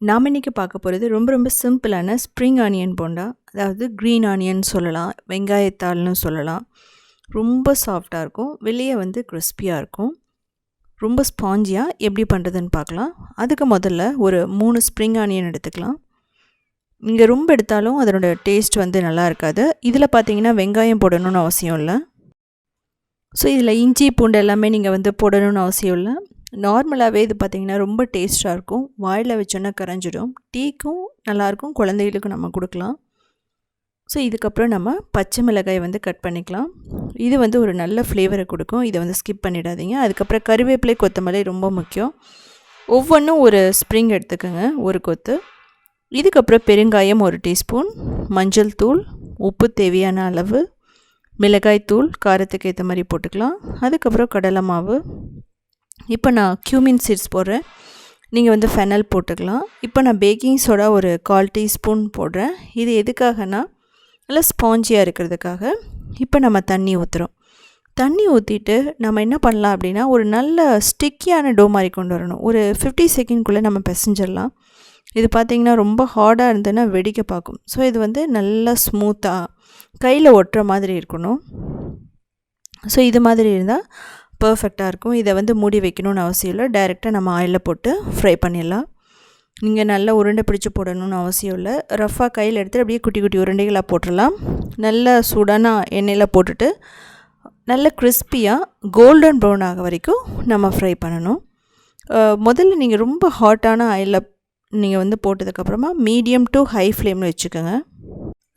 நாம் இன்றைக்கி பார்க்க போகிறது ரொம்ப சிம்பிளான ஸ்ப்ரிங் ஆனியன் போண்டா. அதாவது க்ரீன் ஆனியன் சொல்லலாம், வெங்காயத்தாள்னு சொல்லலாம். ரொம்ப சாஃப்டாக இருக்கும், வெளியே வந்து கிறிஸ்பியாக இருக்கும், ரொம்ப ஸ்பாஞ்சியாக. எப்படி பண்ணுறதுன்னு பார்க்கலாம். அதுக்கு முதல்ல ஒரு 3 ஸ்ப்ரிங் ஆனியன் எடுத்துக்கலாம். நீங்கள் ரொம்ப எடுத்தாலும் அதனோட டேஸ்ட் வந்து நல்லா இருக்காது. இதில் பார்த்தீங்கன்னா வெங்காயம் போடணும்னு அவசியம் இல்லை. ஸோ இதில் இஞ்சி பூண்டு எல்லாமே நீங்கள் வந்து போடணும்னு அவசியம் இல்லை. நார்மலாகவே இது பார்த்திங்கன்னா ரொம்ப டேஸ்ட்டாக இருக்கும். வாயில் வச்சோன்னா கரைஞ்சிடும். டீக்கும் நல்லாயிருக்கும், குழந்தைகளுக்கும் நம்ம கொடுக்கலாம். ஸோ இதுக்கப்புறம் நம்ம பச்சை மிளகாய் வந்து கட் பண்ணிக்கலாம். இது வந்து ஒரு நல்ல ஃப்ளேவரை கொடுக்கும். இதை வந்து ஸ்கிப் பண்ணிடாதீங்க. அதுக்கப்புறம் கருவேப்பிலை, கொத்தமல்லி ரொம்ப முக்கியம். ஒவ்வொன்றும் ஒரு ஸ்ப்ரிங் எடுத்துக்கோங்க, ஒரு கொத்து. இதுக்கப்புறம் பெருங்காயம் 1 டீஸ்பூன், மஞ்சள் தூள், உப்பு தேவையான அளவு, மிளகாய் தூள் காரத்துக்கு ஏற்ற மாதிரி போட்டுக்கலாம். அதுக்கப்புறம் கடலை மாவு. இப்போ நான் கியூமின் சீட்ஸ் போடுறேன், நீங்கள் வந்து ஃபெனல் போட்டுக்கலாம். இப்போ நான் பேக்கிங் சோடா ஒரு 1/4 டீஸ்பூன் போடுறேன். இது எதுக்காகனா நல்லா ஸ்பாஞ்சியாக இருக்கிறதுக்காக. இப்போ நம்ம தண்ணி ஊற்றுறோம். தண்ணி ஊற்றிட்டு நம்ம என்ன பண்ணலாம் அப்படின்னா, ஒரு நல்ல ஸ்டிக்கியான டோ மாதிரி கொண்டு வரணும். ஒரு 50 செகண்ட்குள்ளே நம்ம பிசைஞ்சிடலாம். இது பார்த்திங்கன்னா ரொம்ப ஹார்டாக இருந்ததுன்னா வெடிக்க பார்க்கும். ஸோ இது வந்து நல்லா ஸ்மூத்தாக கையில் ஒட்டுற மாதிரி இருக்கணும். ஸோ இது மாதிரி இருந்தால் பர்ஃபெக்டாக இருக்கும். இதை வந்து மூடி வைக்கணும்னு அவசியம் இல்லை. டைரெக்டாக நம்ம ஆயிலில் போட்டு ஃப்ரை பண்ணிடலாம். நீங்கள் நல்லா உருண்டை பிடிச்சி போடணும்னு அவசியம் இல்லை. ரஃபாக கையில் எடுத்து அப்படியே குட்டி குட்டி உருண்டைகளாக போட்டுடலாம். நல்ல சூடான எண்ணெயில் போட்டுட்டு நல்ல கிறிஸ்பியாக கோல்டன் ப்ரௌன் ஆக வரைக்கும் நம்ம ஃப்ரை பண்ணணும். முதல்ல நீங்கள் ரொம்ப ஹாட்டான ஆயிலில் நீங்கள் வந்து போட்டதுக்கப்புறமா மீடியம் டு ஹை ஃப்ளேமில் வச்சுக்கோங்க.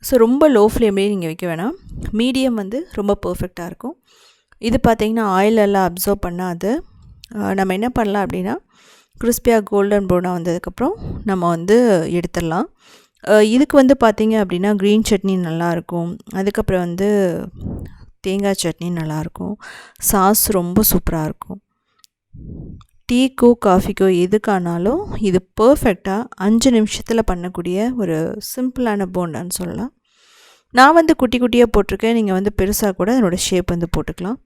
ஸோ ரொம்ப லோ ஃப்ளேம்லேயே நீங்கள் வைக்க வேணாம். மீடியம் வந்து ரொம்ப பர்ஃபெக்டாக இருக்கும். இது பார்த்திங்கன்னா ஆயிலெல்லாம் அப்சர்வ் பண்ணாது. நம்ம என்ன பண்ணலாம் அப்படின்னா, கிறிஸ்பியாக கோல்டன் ப்ரௌனாக வந்ததுக்கப்புறம் நம்ம வந்து எடுத்துடலாம். இதுக்கு வந்து பார்த்திங்க அப்படின்னா க்ரீன் சட்னி நல்லாயிருக்கும். அதுக்கப்புறம் வந்து தேங்காய் சட்னி நல்லாயிருக்கும். சாஸ் ரொம்ப சூப்பராக இருக்கும். டீக்கோ காஃபிக்கோ எதுக்கானாலும் இது பர்ஃபெக்டாக 5 நிமிஷத்தில் பண்ணக்கூடிய ஒரு சிம்பிளான போண்டான்னு சொல்லலாம். நான் வந்து குட்டி குட்டியாக போட்டிருக்கேன். நீங்கள் வந்து பெருசாக கூட அதனோட ஷேப் வந்து போட்டுக்கலாம்.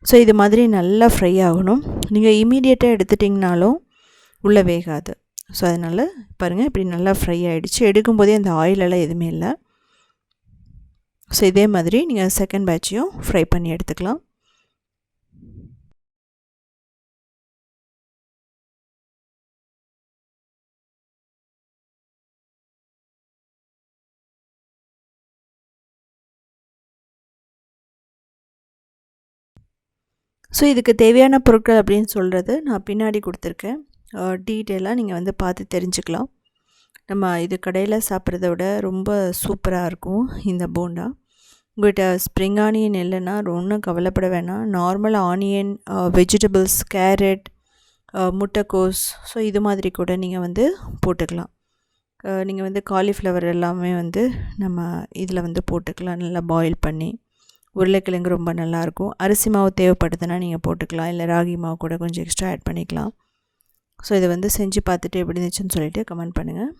ஸோ இது மாதிரி நல்லா ஃப்ரை ஆகணும். நீங்கள் இமீடியட்டாக எடுத்துட்டிங்கனாலும் உள்ளே வேகாது. ஸோ அதனால் பாருங்கள், இப்படி நல்லா ஃப்ரை ஆகிடுச்சு. எடுக்கும்போதே அந்த ஆயிலெல்லாம் எதுவுமே இல்லை. ஸோ இதே மாதிரி நீங்கள் செகண்ட் பேட்சையும் ஃப்ரை பண்ணி எடுத்துக்கலாம். ஸோ இதுக்கு தேவையான பொருட்கள் அப்படின்னு சொல்கிறது நான் பின்னாடி கொடுத்துருக்கேன். டீட்டெயிலாக நீங்கள் வந்து பார்த்து தெரிஞ்சுக்கலாம். நம்ம இது கடையில் சாப்பிட்றத விட ரொம்ப சூப்பராக இருக்கும் இந்த போண்டா. உங்கள்கிட்ட ஸ்ப்ரிங் ஆனியன் இல்லைன்னா ஒன்றும் கவலைப்பட வேணாம். நார்மல் ஆனியன், வெஜிடபிள்ஸ், கேரட், முட்டைக்கோஸ், ஸோ இது மாதிரி கூட நீங்கள் வந்து போட்டுக்கலாம். நீங்கள் வந்து காலிஃப்ளவர் எல்லாமே வந்து நம்ம இதில் வந்து போட்டுக்கலாம், நல்லா பாயில் பண்ணி. உருளைக்கிழங்கு ரொம்ப நல்லாயிருக்கும். அரிசி மாவு தேவைப்படுதுன்னா நீங்கள் போட்டுக்கலாம், இல்லை ராகி மாவு கூட கொஞ்சம் எக்ஸ்ட்ரா ஆட் பண்ணிக்கலாம். ஸோ இதை வந்து செஞ்சு பார்த்துட்டு எப்படி இருந்துச்சுன்னு சொல்லிவிட்டு கமெண்ட் பண்ணுங்கள்.